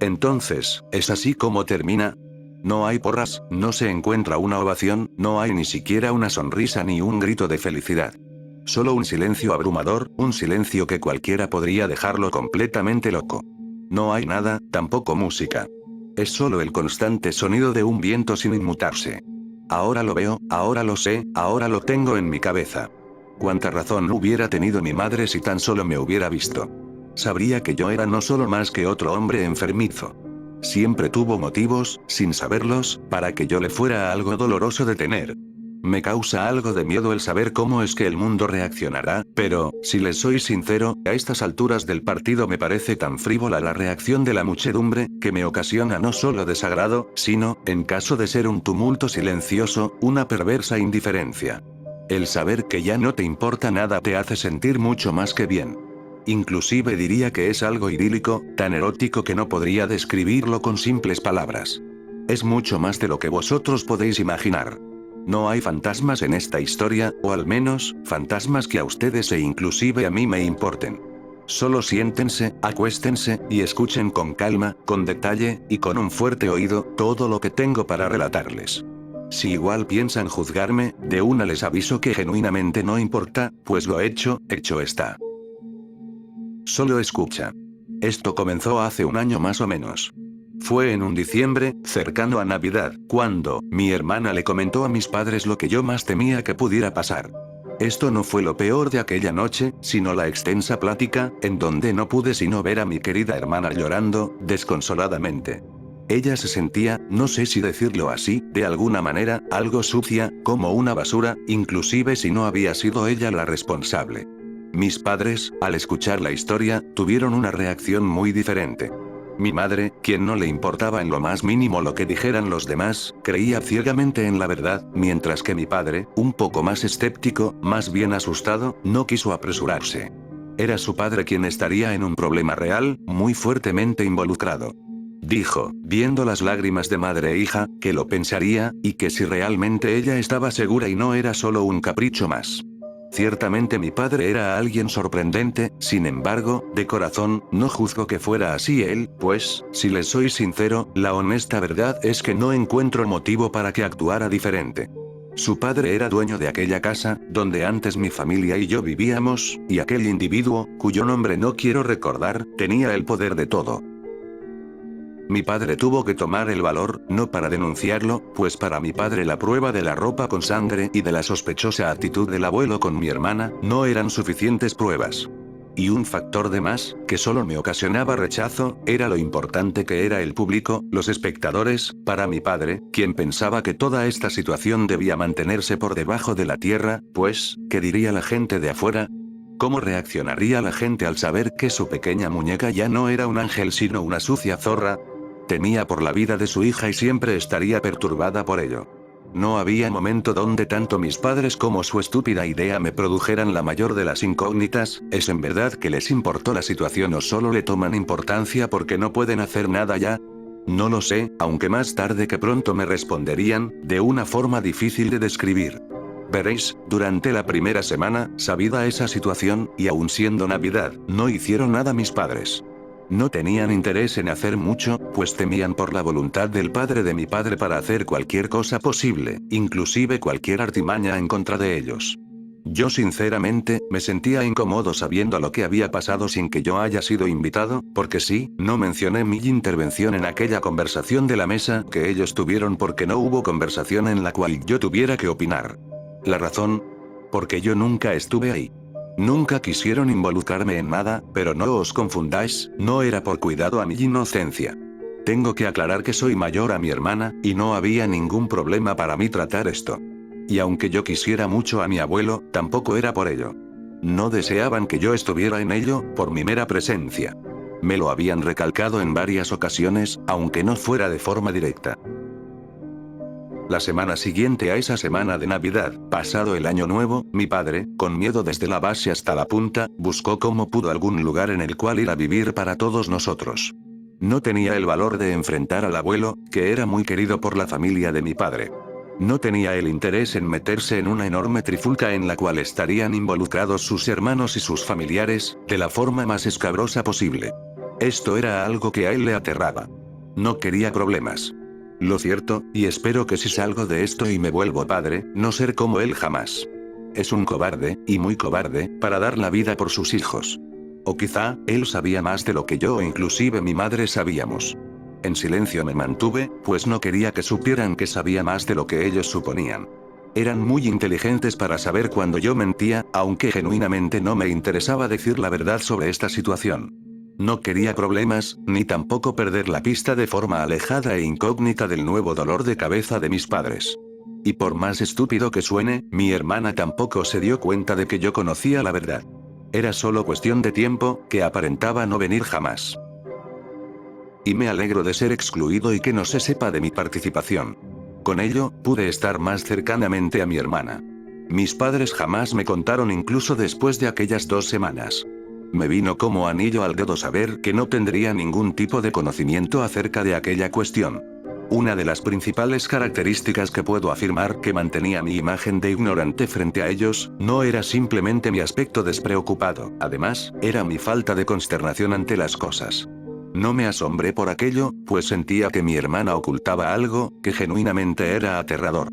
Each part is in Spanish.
Entonces, ¿es así como termina? No hay porras, no se encuentra una ovación, no hay ni siquiera una sonrisa ni un grito de felicidad. Solo un silencio abrumador, un silencio que cualquiera podría dejarlo completamente loco. No hay nada, tampoco música. Es solo el constante sonido de un viento sin inmutarse. Ahora lo veo, ahora lo sé, ahora lo tengo en mi cabeza. Cuánta razón hubiera tenido mi madre si tan solo me hubiera visto. Sabría que yo era no solo más que otro hombre enfermizo. Siempre tuvo motivos, sin saberlos, para que yo le fuera algo doloroso de tener. Me causa algo de miedo el saber cómo es que el mundo reaccionará, pero, si les soy sincero, a estas alturas del partido me parece tan frívola la reacción de la muchedumbre, que me ocasiona no solo desagrado, sino, en caso de ser un tumulto silencioso, una perversa indiferencia. El saber que ya no te importa nada te hace sentir mucho más que bien. Inclusive diría que es algo idílico, tan erótico que no podría describirlo con simples palabras. Es mucho más de lo que vosotros podéis imaginar. No hay fantasmas en esta historia, o al menos, fantasmas que a ustedes e inclusive a mí me importen. Solo siéntense, acuéstense, y escuchen con calma, con detalle, y con un fuerte oído, todo lo que tengo para relatarles. Si igual piensan juzgarme, de una les aviso que genuinamente no importa, pues lo hecho está. Solo escucha. Esto comenzó hace un año más o menos. Fue en un diciembre, cercano a Navidad, cuando mi hermana le comentó a mis padres lo que yo más temía que pudiera pasar. Esto no fue lo peor de aquella noche, sino la extensa plática, en donde no pude sino ver a mi querida hermana llorando, desconsoladamente. Ella se sentía, no sé si decirlo así, de alguna manera, algo sucia, como una basura, inclusive si no había sido ella la responsable. Mis padres, al escuchar la historia, tuvieron una reacción muy diferente. Mi madre, quien no le importaba en lo más mínimo lo que dijeran los demás, creía ciegamente en la verdad, mientras que mi padre, un poco más escéptico, más bien asustado, no quiso apresurarse. Era su padre quien estaría en un problema real, muy fuertemente involucrado. Dijo, viendo las lágrimas de madre e hija, que lo pensaría, y que si realmente ella estaba segura y no era solo un capricho más. Ciertamente mi padre era alguien sorprendente, sin embargo, de corazón, no juzgo que fuera así él, pues, si les soy sincero, la honesta verdad es que no encuentro motivo para que actuara diferente. Su padre era dueño de aquella casa, donde antes mi familia y yo vivíamos, y aquel individuo, cuyo nombre no quiero recordar, tenía el poder de todo. Mi padre tuvo que tomar el valor, no para denunciarlo, pues para mi padre la prueba de la ropa con sangre y de la sospechosa actitud del abuelo con mi hermana, no eran suficientes pruebas. Y un factor de más, que solo me ocasionaba rechazo, era lo importante que era el público, los espectadores, para mi padre, quien pensaba que toda esta situación debía mantenerse por debajo de la tierra, pues, ¿qué diría la gente de afuera? ¿Cómo reaccionaría la gente al saber que su pequeña muñeca ya no era un ángel sino una sucia zorra? Temía por la vida de su hija y siempre estaría perturbada por ello. No había momento donde tanto mis padres como su estúpida idea me produjeran la mayor de las incógnitas. ¿Es en verdad que les importó la situación o solo le toman importancia porque no pueden hacer nada ya? No lo sé, aunque más tarde que pronto me responderían, de una forma difícil de describir. Veréis, durante la primera semana, sabida esa situación, y aun siendo Navidad, no hicieron nada mis padres. No tenían interés en hacer mucho, pues temían por la voluntad del padre de mi padre para hacer cualquier cosa posible, inclusive cualquier artimaña en contra de ellos. Yo sinceramente, me sentía incómodo sabiendo lo que había pasado sin que yo haya sido invitado, porque sí, no mencioné mi intervención en aquella conversación de la mesa que ellos tuvieron porque no hubo conversación en la cual yo tuviera que opinar. La razón, porque yo nunca estuve ahí. Nunca quisieron involucrarme en nada, pero no os confundáis, no era por cuidado a mi inocencia. Tengo que aclarar que soy mayor a mi hermana, y no había ningún problema para mí tratar esto. Y aunque yo quisiera mucho a mi abuelo, tampoco era por ello. No deseaban que yo estuviera en ello, por mi mera presencia. Me lo habían recalcado en varias ocasiones, aunque no fuera de forma directa. La semana siguiente a esa semana de Navidad, pasado el Año Nuevo, mi padre, con miedo desde la base hasta la punta, buscó como pudo algún lugar en el cual ir a vivir para todos nosotros. No tenía el valor de enfrentar al abuelo, que era muy querido por la familia de mi padre. No tenía el interés en meterse en una enorme trifulca en la cual estarían involucrados sus hermanos y sus familiares, de la forma más escabrosa posible. Esto era algo que a él le aterraba. No quería problemas. Lo cierto, y espero que si salgo de esto y me vuelvo padre, no ser como él jamás. Es un cobarde, y muy cobarde, para dar la vida por sus hijos. O quizá, él sabía más de lo que yo o inclusive mi madre sabíamos. En silencio me mantuve, pues no quería que supieran que sabía más de lo que ellos suponían. Eran muy inteligentes para saber cuando yo mentía, aunque genuinamente no me interesaba decir la verdad sobre esta situación. No quería problemas, ni tampoco perder la pista de forma alejada e incógnita del nuevo dolor de cabeza de mis padres. Y por más estúpido que suene, mi hermana tampoco se dio cuenta de que yo conocía la verdad. Era solo cuestión de tiempo, que aparentaba no venir jamás. Y me alegro de ser excluido y que no se sepa de mi participación. Con ello, pude estar más cercanamente a mi hermana. Mis padres jamás me contaron incluso después de aquellas 2 semanas. Me vino como anillo al dedo saber que no tendría ningún tipo de conocimiento acerca de aquella cuestión. Una de las principales características que puedo afirmar que mantenía mi imagen de ignorante frente a ellos, no era simplemente mi aspecto despreocupado, además, era mi falta de consternación ante las cosas. No me asombré por aquello, pues sentía que mi hermana ocultaba algo, que genuinamente era aterrador.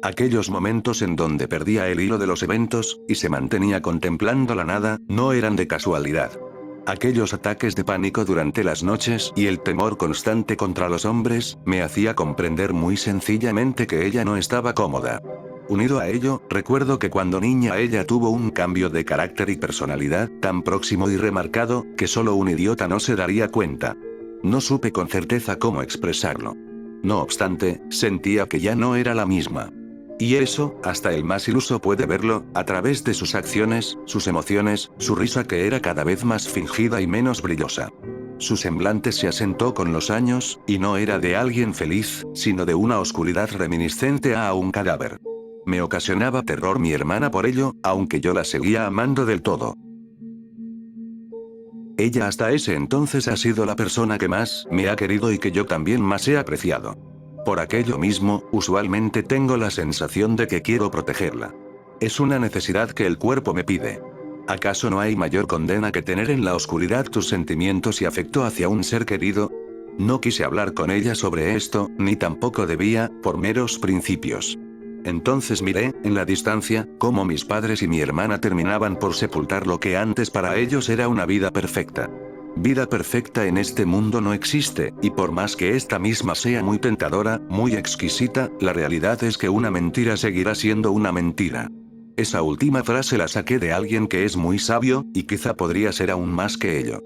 Aquellos momentos en donde perdía el hilo de los eventos, y se mantenía contemplando la nada, no eran de casualidad. Aquellos ataques de pánico durante las noches y el temor constante contra los hombres, me hacía comprender muy sencillamente que ella no estaba cómoda. Unido a ello, recuerdo que cuando niña ella tuvo un cambio de carácter y personalidad tan próximo y remarcado, que solo un idiota no se daría cuenta. No supe con certeza cómo expresarlo. No obstante, sentía que ya no era la misma. Y eso, hasta el más iluso puede verlo, a través de sus acciones, sus emociones, su risa que era cada vez más fingida y menos brillosa. Su semblante se asentó con los años, y no era de alguien feliz, sino de una oscuridad reminiscente a un cadáver. Me ocasionaba terror mi hermana por ello, aunque yo la seguía amando del todo. Ella hasta ese entonces ha sido la persona que más me ha querido y que yo también más he apreciado. Por aquello mismo, usualmente tengo la sensación de que quiero protegerla. Es una necesidad que el cuerpo me pide. ¿Acaso no hay mayor condena que tener en la oscuridad tus sentimientos y afecto hacia un ser querido? No quise hablar con ella sobre esto, ni tampoco debía, por meros principios. Entonces miré, en la distancia, cómo mis padres y mi hermana terminaban por sepultar lo que antes para ellos era una vida perfecta. Vida perfecta en este mundo no existe, y por más que esta misma sea muy tentadora, muy exquisita, la realidad es que una mentira seguirá siendo una mentira. Esa última frase la saqué de alguien que es muy sabio, y quizá podría ser aún más que ello.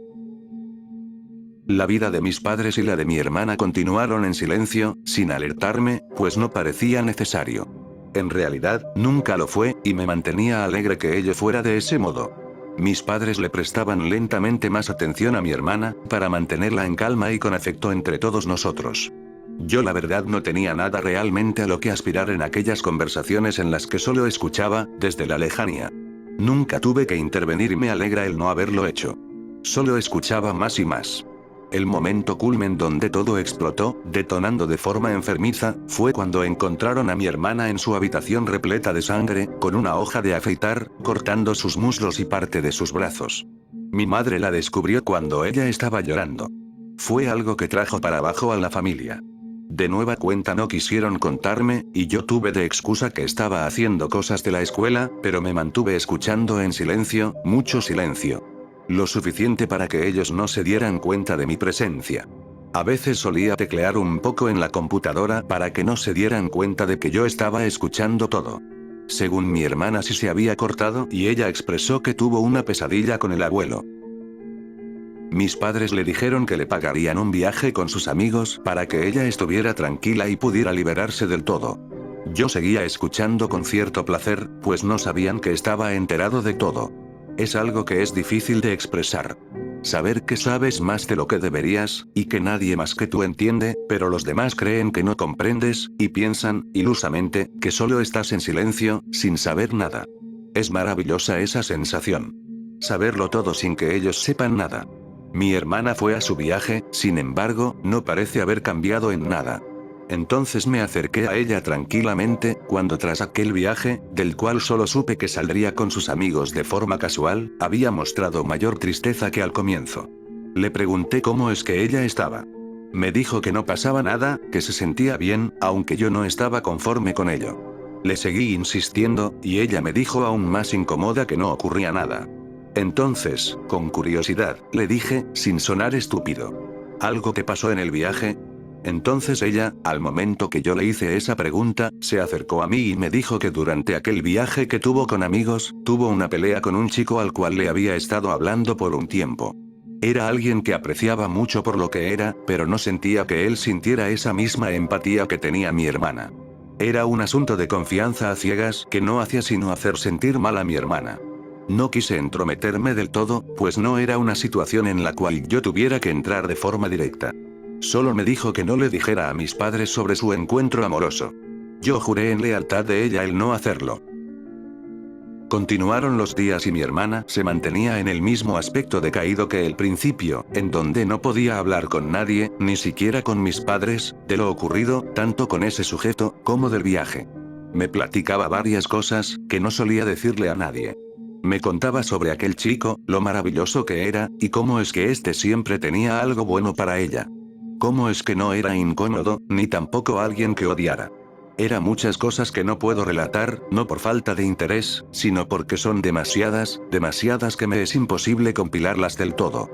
La vida de mis padres y la de mi hermana continuaron en silencio, sin alertarme, pues no parecía necesario. En realidad, nunca lo fue, y me mantenía alegre que ello fuera de ese modo. Mis padres le prestaban lentamente más atención a mi hermana, para mantenerla en calma y con afecto entre todos nosotros. Yo la verdad no tenía nada realmente a lo que aspirar en aquellas conversaciones en las que solo escuchaba, desde la lejanía. Nunca tuve que intervenir y me alegra el no haberlo hecho. Solo escuchaba más y más. El momento culmen donde todo explotó, detonando de forma enfermiza, fue cuando encontraron a mi hermana en su habitación repleta de sangre, con una hoja de afeitar, cortando sus muslos y parte de sus brazos. Mi madre la descubrió cuando ella estaba llorando. Fue algo que trajo para abajo a la familia. De nueva cuenta no quisieron contarme, y yo tuve de excusa que estaba haciendo cosas de la escuela, pero me mantuve escuchando en silencio, mucho silencio. Lo suficiente para que ellos no se dieran cuenta de mi presencia. A veces solía teclear un poco en la computadora para que no se dieran cuenta de que yo estaba escuchando todo. Según mi hermana sí se había cortado y ella expresó que tuvo una pesadilla con el abuelo. Mis padres le dijeron que le pagarían un viaje con sus amigos para que ella estuviera tranquila y pudiera liberarse del todo. Yo seguía escuchando con cierto placer, pues no sabían que estaba enterado de todo. Es algo que es difícil de expresar. Saber que sabes más de lo que deberías, y que nadie más que tú entiende, pero los demás creen que no comprendes, y piensan, ilusamente, que solo estás en silencio, sin saber nada. Es maravillosa esa sensación. Saberlo todo sin que ellos sepan nada. Mi hermana fue a su viaje, sin embargo, no parece haber cambiado en nada. Entonces me acerqué a ella tranquilamente, cuando tras aquel viaje, del cual solo supe que saldría con sus amigos de forma casual, había mostrado mayor tristeza que al comienzo. Le pregunté cómo es que ella estaba. Me dijo que no pasaba nada, que se sentía bien, aunque yo no estaba conforme con ello. Le seguí insistiendo, y ella me dijo aún más incómoda que no ocurría nada. Entonces, con curiosidad, le dije, sin sonar estúpido: ¿algo te pasó en el viaje? Entonces ella, al momento que yo le hice esa pregunta, se acercó a mí y me dijo que durante aquel viaje que tuvo con amigos, tuvo una pelea con un chico al cual le había estado hablando por un tiempo. Era alguien que apreciaba mucho por lo que era, pero no sentía que él sintiera esa misma empatía que tenía mi hermana. Era un asunto de confianza a ciegas que no hacía sino hacer sentir mal a mi hermana. No quise entrometerme del todo, pues no era una situación en la cual yo tuviera que entrar de forma directa. Solo me dijo que no le dijera a mis padres sobre su encuentro amoroso. Yo juré en lealtad de ella el no hacerlo. Continuaron los días y mi hermana se mantenía en el mismo aspecto decaído que el principio, en donde no podía hablar con nadie, ni siquiera con mis padres, de lo ocurrido, tanto con ese sujeto, como del viaje. Me platicaba varias cosas, que no solía decirle a nadie. Me contaba sobre aquel chico, lo maravilloso que era, y cómo es que éste siempre tenía algo bueno para ella. Cómo es que no era incómodo, ni tampoco alguien que odiara. Era muchas cosas que no puedo relatar, no por falta de interés, sino porque son demasiadas, demasiadas que me es imposible compilarlas del todo.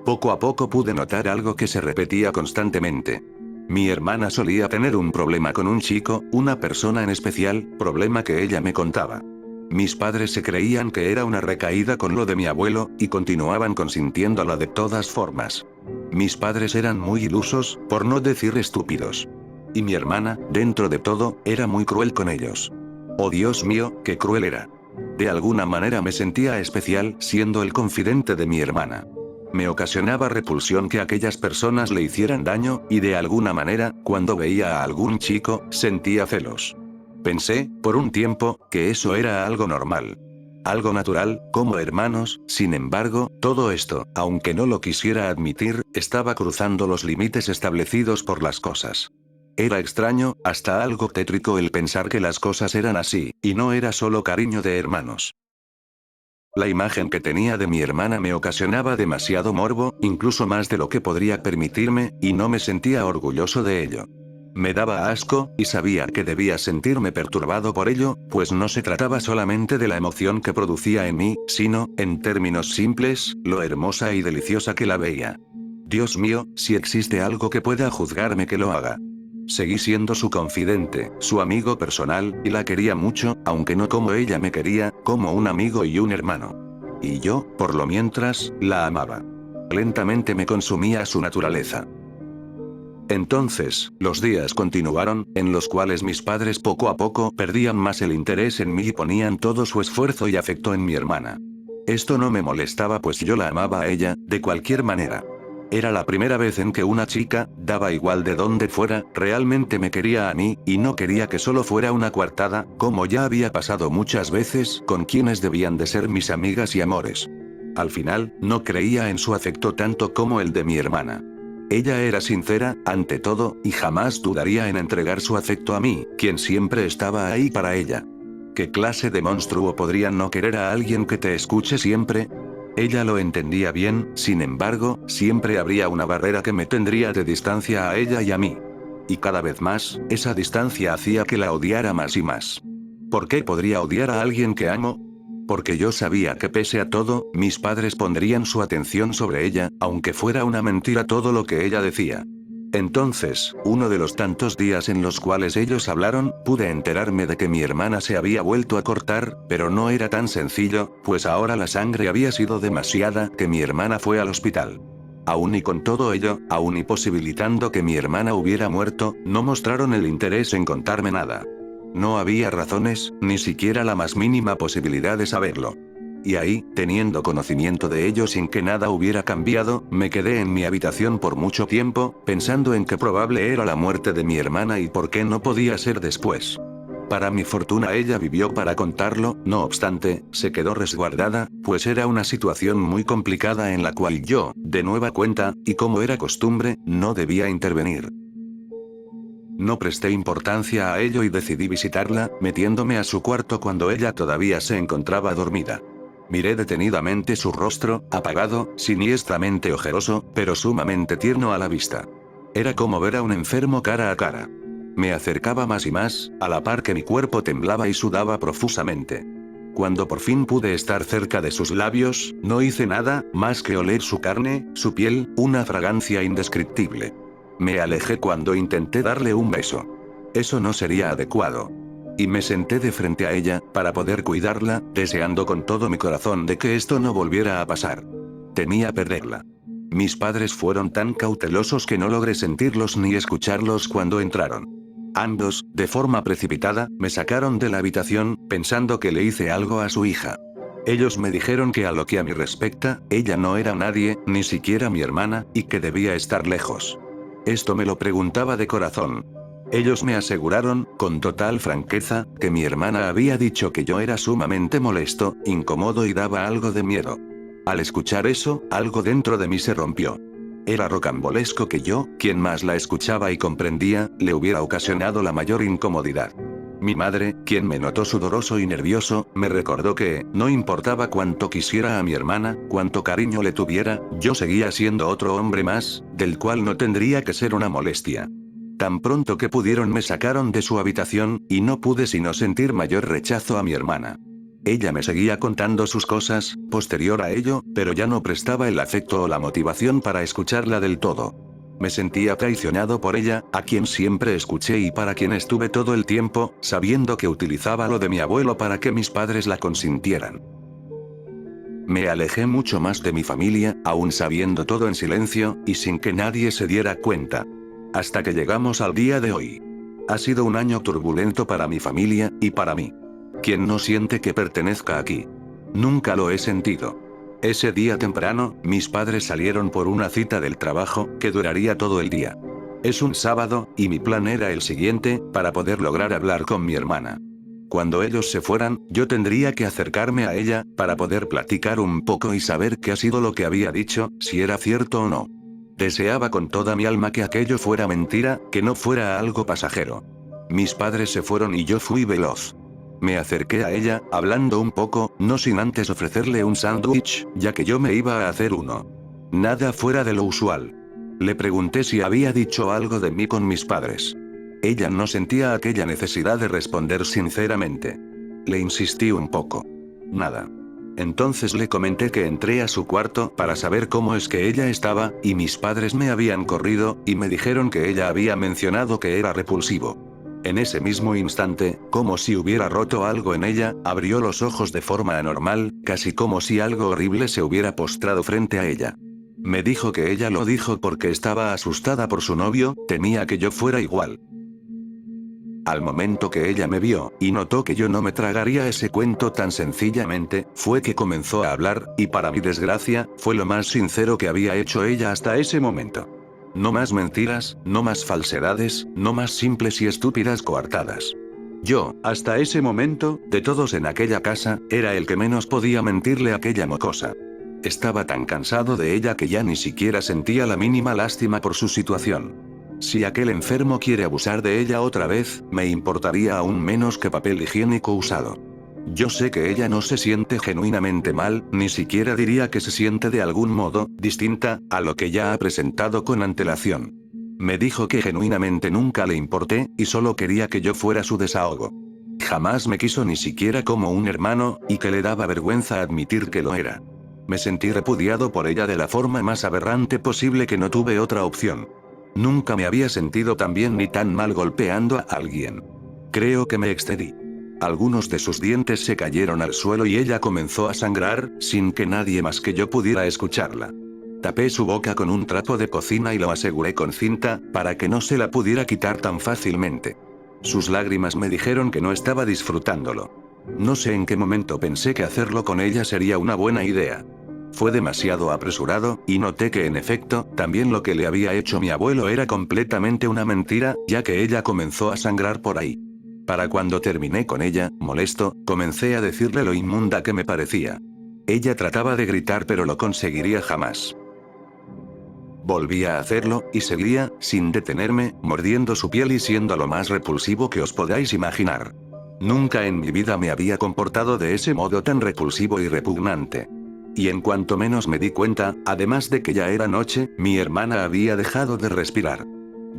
Poco a poco pude notar algo que se repetía constantemente. Mi hermana solía tener un problema con un chico, una persona en especial, problema que ella me contaba. Mis padres se creían que era una recaída con lo de mi abuelo, y continuaban consintiéndola de todas formas. Mis padres eran muy ilusos, por no decir estúpidos. Y mi hermana, dentro de todo, era muy cruel con ellos. Oh Dios mío, qué cruel era. De alguna manera me sentía especial, siendo el confidente de mi hermana. Me ocasionaba repulsión que aquellas personas le hicieran daño, y de alguna manera, cuando veía a algún chico, sentía celos. Pensé, por un tiempo, que eso era algo normal. Algo natural, como hermanos, sin embargo, todo esto, aunque no lo quisiera admitir, estaba cruzando los límites establecidos por las cosas. Era extraño, hasta algo tétrico el pensar que las cosas eran así, y no era solo cariño de hermanos. La imagen que tenía de mi hermana me ocasionaba demasiado morbo, incluso más de lo que podría permitirme, y no me sentía orgulloso de ello. Me daba asco, y sabía que debía sentirme perturbado por ello, pues no se trataba solamente de la emoción que producía en mí, sino, en términos simples, lo hermosa y deliciosa que la veía. Dios mío, si existe algo que pueda juzgarme que lo haga. Seguí siendo su confidente, su amigo personal, y la quería mucho, aunque no como ella me quería, como un amigo y un hermano. Y yo, por lo mientras, la amaba. Lentamente me consumía su naturaleza. Entonces, los días continuaron, en los cuales mis padres poco a poco perdían más el interés en mí y ponían todo su esfuerzo y afecto en mi hermana. Esto no me molestaba pues yo la amaba a ella, de cualquier manera. Era la primera vez en que una chica, daba igual de dónde fuera, realmente me quería a mí, y no quería que solo fuera una coartada, como ya había pasado muchas veces con quienes debían de ser mis amigas y amores. Al final, no creía en su afecto tanto como el de mi hermana. Ella era sincera, ante todo, y jamás dudaría en entregar su afecto a mí, quien siempre estaba ahí para ella. ¿Qué clase de monstruo podría no querer a alguien que te escuche siempre? Ella lo entendía bien, sin embargo, siempre habría una barrera que me tendría de distancia a ella y a mí. Y cada vez más, esa distancia hacía que la odiara más y más. ¿Por qué podría odiar a alguien que amo? Porque yo sabía que pese a todo, mis padres pondrían su atención sobre ella, aunque fuera una mentira todo lo que ella decía. Entonces, uno de los tantos días en los cuales ellos hablaron, pude enterarme de que mi hermana se había vuelto a cortar, pero no era tan sencillo, pues ahora la sangre había sido demasiada, que mi hermana fue al hospital. Aún y con todo ello, aún y posibilitando que mi hermana hubiera muerto, no mostraron el interés en contarme nada. No había razones, ni siquiera la más mínima posibilidad de saberlo. Y ahí, teniendo conocimiento de ello sin que nada hubiera cambiado, me quedé en mi habitación por mucho tiempo, pensando en que probable era la muerte de mi hermana y por qué no podía ser después. Para mi fortuna ella vivió para contarlo, no obstante, se quedó resguardada, pues era una situación muy complicada en la cual yo, de nueva cuenta, y como era costumbre, no debía intervenir. No presté importancia a ello y decidí visitarla, metiéndome a su cuarto cuando ella todavía se encontraba dormida. Miré detenidamente su rostro, apagado, siniestramente ojeroso, pero sumamente tierno a la vista. Era como ver a un enfermo cara a cara. Me acercaba más y más, a la par que mi cuerpo temblaba y sudaba profusamente. Cuando por fin pude estar cerca de sus labios, no hice nada, más que oler su carne, su piel, una fragancia indescriptible. Me alejé cuando intenté darle un beso. Eso no sería adecuado. Y me senté de frente a ella, para poder cuidarla, deseando con todo mi corazón de que esto no volviera a pasar. Temía perderla. Mis padres fueron tan cautelosos que no logré sentirlos ni escucharlos cuando entraron. Ambos, de forma precipitada, me sacaron de la habitación, pensando que le hice algo a su hija. Ellos me dijeron que a lo que a mí respecta, ella no era nadie, ni siquiera mi hermana, y que debía estar lejos. Esto me lo preguntaba de corazón. Ellos me aseguraron, con total franqueza, que mi hermana había dicho que yo era sumamente molesto, incómodo y daba algo de miedo. Al escuchar eso, algo dentro de mí se rompió. Era rocambolesco que yo, quien más la escuchaba y comprendía, le hubiera ocasionado la mayor incomodidad. Mi madre, quien me notó sudoroso y nervioso, me recordó que, no importaba cuánto quisiera a mi hermana, cuánto cariño le tuviera, yo seguía siendo otro hombre más, del cual no tendría que ser una molestia. Tan pronto que pudieron me sacaron de su habitación, y no pude sino sentir mayor rechazo a mi hermana. Ella me seguía contando sus cosas, posterior a ello, pero ya no prestaba el afecto o la motivación para escucharla del todo. Me sentía traicionado por ella, a quien siempre escuché y para quien estuve todo el tiempo, sabiendo que utilizaba lo de mi abuelo para que mis padres la consintieran. Me alejé mucho más de mi familia, aún sabiendo todo en silencio, y sin que nadie se diera cuenta. Hasta que llegamos al día de hoy. Ha sido un año turbulento para mi familia, y para mí. ¿Quién no siente que pertenezca aquí? Nunca lo he sentido. Ese día temprano, mis padres salieron por una cita del trabajo, que duraría todo el día. Es un sábado, y mi plan era el siguiente, para poder lograr hablar con mi hermana. Cuando ellos se fueran, yo tendría que acercarme a ella, para poder platicar un poco y saber qué ha sido lo que había dicho, si era cierto o no. Deseaba con toda mi alma que aquello fuera mentira, que no fuera algo pasajero. Mis padres se fueron y yo fui veloz. Me acerqué a ella, hablando un poco, no sin antes ofrecerle un sándwich, ya que yo me iba a hacer uno. Nada fuera de lo usual. Le pregunté si había dicho algo de mí con mis padres. Ella no sentía aquella necesidad de responder sinceramente. Le insistí un poco. Nada. Entonces le comenté que entré a su cuarto para saber cómo es que ella estaba, y mis padres me habían corrido, y me dijeron que ella había mencionado que era repulsivo. En ese mismo instante, como si hubiera roto algo en ella, abrió los ojos de forma anormal, casi como si algo horrible se hubiera postrado frente a ella. Me dijo que ella lo dijo porque estaba asustada por su novio, temía que yo fuera igual. Al momento que ella me vio, y notó que yo no me tragaría ese cuento tan sencillamente, fue que comenzó a hablar, y para mi desgracia, fue lo más sincero que había hecho ella hasta ese momento. No más mentiras, no más falsedades, no más simples y estúpidas coartadas. Yo, hasta ese momento, de todos en aquella casa, era el que menos podía mentirle a aquella mocosa. Estaba tan cansado de ella que ya ni siquiera sentía la mínima lástima por su situación. Si aquel enfermo quiere abusar de ella otra vez, me importaría aún menos que papel higiénico usado. Yo sé que ella no se siente genuinamente mal, ni siquiera diría que se siente de algún modo, distinta, a lo que ya ha presentado con antelación. Me dijo que genuinamente nunca le importé, y solo quería que yo fuera su desahogo. Jamás me quiso ni siquiera como un hermano, y que le daba vergüenza admitir que lo era. Me sentí repudiado por ella de la forma más aberrante posible que no tuve otra opción. Nunca me había sentido tan bien ni tan mal golpeando a alguien. Creo que me excedí. Algunos de sus dientes se cayeron al suelo y ella comenzó a sangrar, sin que nadie más que yo pudiera escucharla. Tapé su boca con un trapo de cocina y lo aseguré con cinta, para que no se la pudiera quitar tan fácilmente. Sus lágrimas me dijeron que no estaba disfrutándolo. No sé en qué momento pensé que hacerlo con ella sería una buena idea. Fue demasiado apresurado, y noté que en efecto, también lo que le había hecho mi abuelo era completamente una mentira, ya que ella comenzó a sangrar por ahí. Para cuando terminé con ella, molesto, comencé a decirle lo inmunda que me parecía. Ella trataba de gritar pero lo conseguiría jamás. Volvía a hacerlo, y seguía, sin detenerme, mordiendo su piel y siendo lo más repulsivo que os podáis imaginar. Nunca en mi vida me había comportado de ese modo tan repulsivo y repugnante. Y en cuanto menos me di cuenta, además de que ya era noche, mi hermana había dejado de respirar.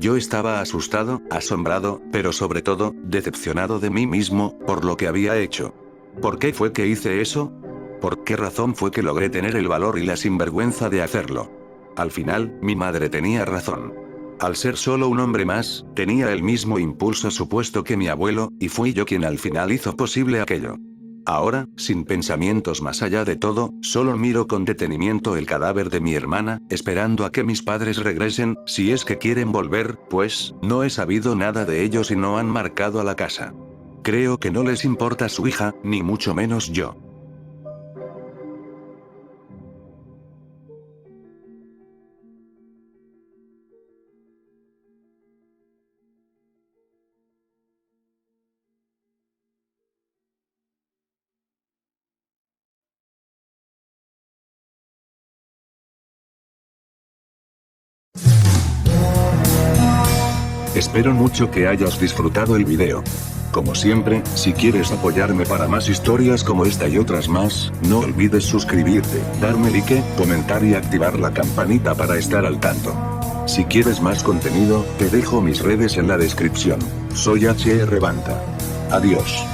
Yo estaba asustado, asombrado, pero sobre todo, decepcionado de mí mismo, por lo que había hecho. ¿Por qué fue que hice eso? ¿Por qué razón fue que logré tener el valor y la sinvergüenza de hacerlo? Al final, mi madre tenía razón. Al ser solo un hombre más, tenía el mismo impulso supuesto que mi abuelo, y fui yo quien al final hizo posible aquello. Ahora, sin pensamientos más allá de todo, solo miro con detenimiento el cadáver de mi hermana, esperando a que mis padres regresen, si es que quieren volver, pues, no he sabido nada de ellos y no han marcado a la casa. Creo que no les importa su hija, ni mucho menos yo. Espero mucho que hayas disfrutado el video. Como siempre, si quieres apoyarme para más historias como esta y otras más, no olvides suscribirte, darme like, comentar y activar la campanita para estar al tanto. Si quieres más contenido, te dejo mis redes en la descripción. Soy HR Banta. Adiós.